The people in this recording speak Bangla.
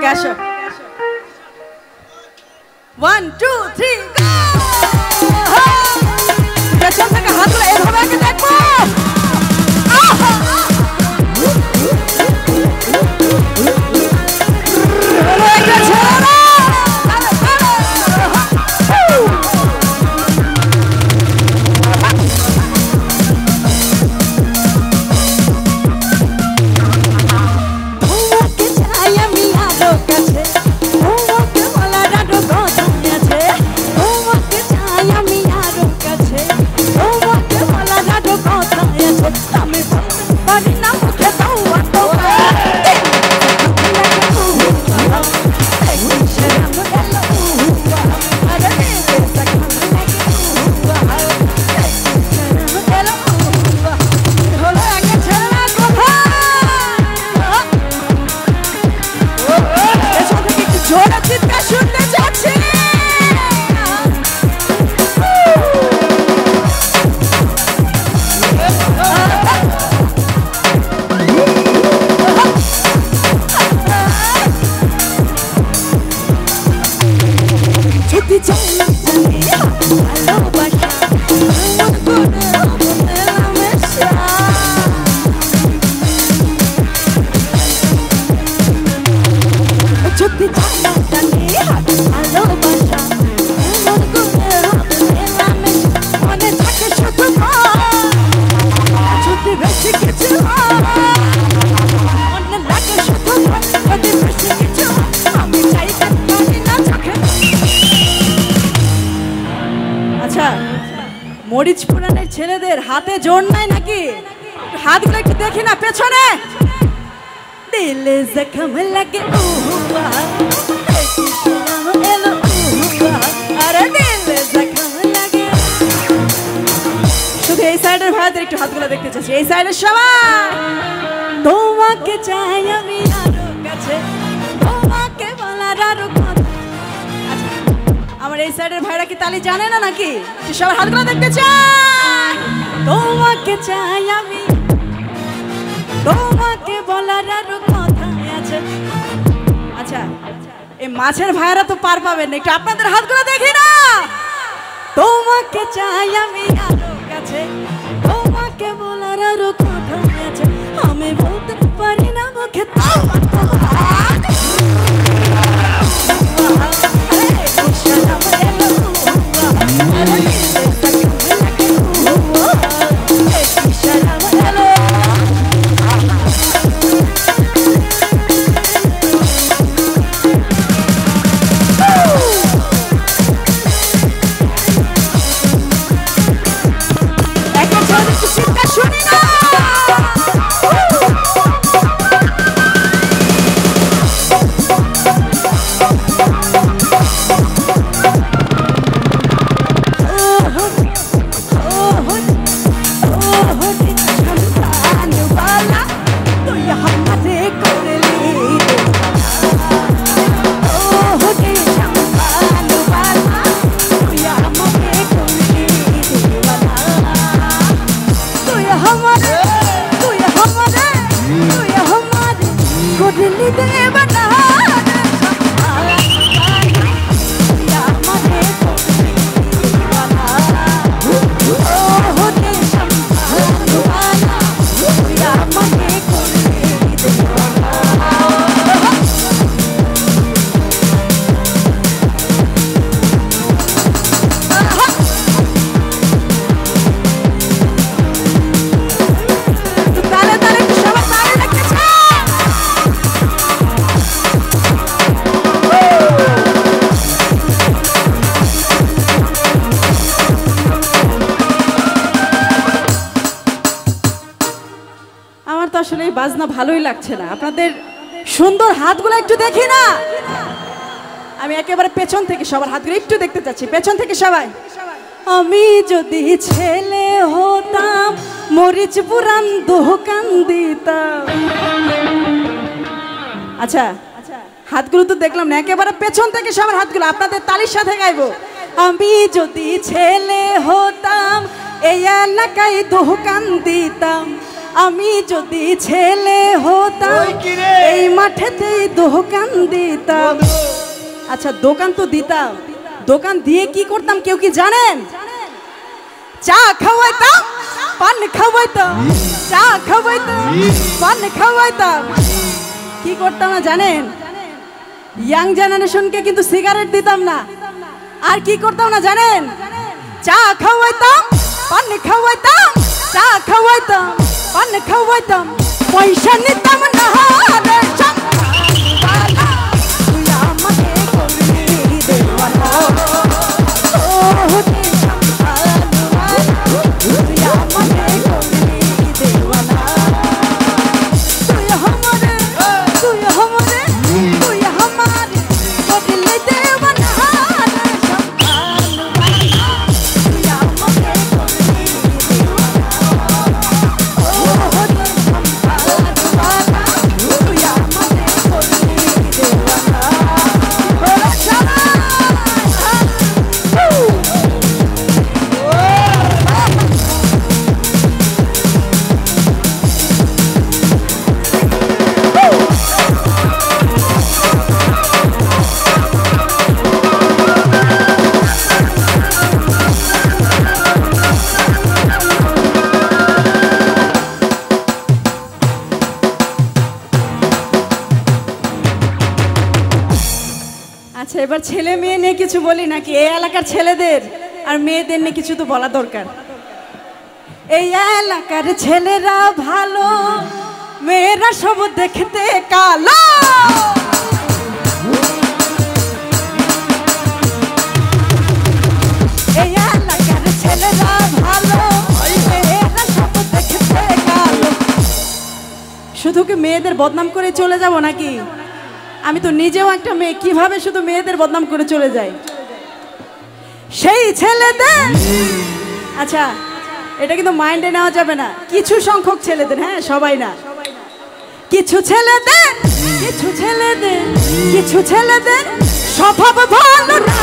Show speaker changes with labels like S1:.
S1: ওকে আসো 1 2 3 গো পেছন থেকে হাতগুলো এভাবে আগে দেখবো মরিচ পুরানের ছেলেদের হাতে জোর নাই নাকি হাতগুলো একটু দেখি না পেছনে দিলে জখম লাগে আরে দিলে জখম লাগে শুধু এই সাইডের ভাইদের একটু হাতগুলো দেখতে চাচ্ছি এই সাইডের সবাই তোমাকে চাই আমি আরো কাছে তোমাকে বলার আরো আমার এই সাইডের ভাইরা কি তালি জানে না নাকি সবার হাতগুলো দেখতে চাই তোমাকে চাই আমি তোমাকে বলার আরো কথা আছে আচ্ছা এই মাছের ভাইরা তো পার পাবেন না একটু আপনাদের হাতগুলো দেখি না তোমাকে চাই আমি আরো কাছে তোমাকে বলার আরো কথা আছে আমি বলতে পারি না মুখে আসলে বাজনা ভালোই লাগছে না আপনাদের সুন্দর হাতগুলো একটু দেখি না আমি একেবারে পেছন থেকে সবার হাতগুলো একটু দেখতে চাচ্ছি পেছন থেকে সবাই আমি যদি ছেলে হতাম মরিচ পুরান দোকান দিতাম আচ্ছা হাতগুলো তো দেখলাম না একেবারে পেছন থেকে সবার হাতগুলো আপনাদের তালির সাথে গাইবো আমি যদি ছেলে হতাম এই এলাকায় দোকান দিতাম আমি যদি ছেলে হতাম এই মাঠেতেই দোকান দিতাম। আচ্ছা দোকান তো দিতাম, দোকান দিয়ে কি করতাম কেউ কি জানেন? চা খাওয়াইতাম, পান খাওয়াইতাম, চা খাওয়াইতাম, পান খাওয়াইতাম। কি করতাম না জানেন? ইয়াং জেনারেশনকে কিন্তু সিগারেট দিতাম না। আর কি করতাম না জানেন? চা খাওয়াইতাম, পান খাওয়াইতাম, চা খাওয়াইতাম, পান খাওয়াইতাম, পয়সা নিতাম না। আচ্ছা এবার ছেলে মেয়ে নিয়ে কিছু বলি নাকি? এই এলাকার ছেলেদের আর মেয়েদের নিয়ে কিছু তো বলা দরকার। এই এলাকার ছেলেরা ভালো, মেয়েরা সব দেখতে কালো। এই এলাকার ছেলেরা ভালো, মেয়েরা সব দেখতে কালো। শুধু কি মেয়েদের বদনাম করে চলে যাব নাকি? আমি তো নিজেও একটা মেয়ে, কিভাবে শুধু মেয়েদের বদনাম করে চলে যাই সেই ছেলেদের। আচ্ছা এটা কিন্তু মাইন্ডে নেওয়া যাবে না, কিছু সংখ্যক ছেলেদের, হ্যাঁ সবাই না, কিছু ছেলেদের, কিছু ছেলেদের, কিছু ছেলেদের স্বভাব ভালো না।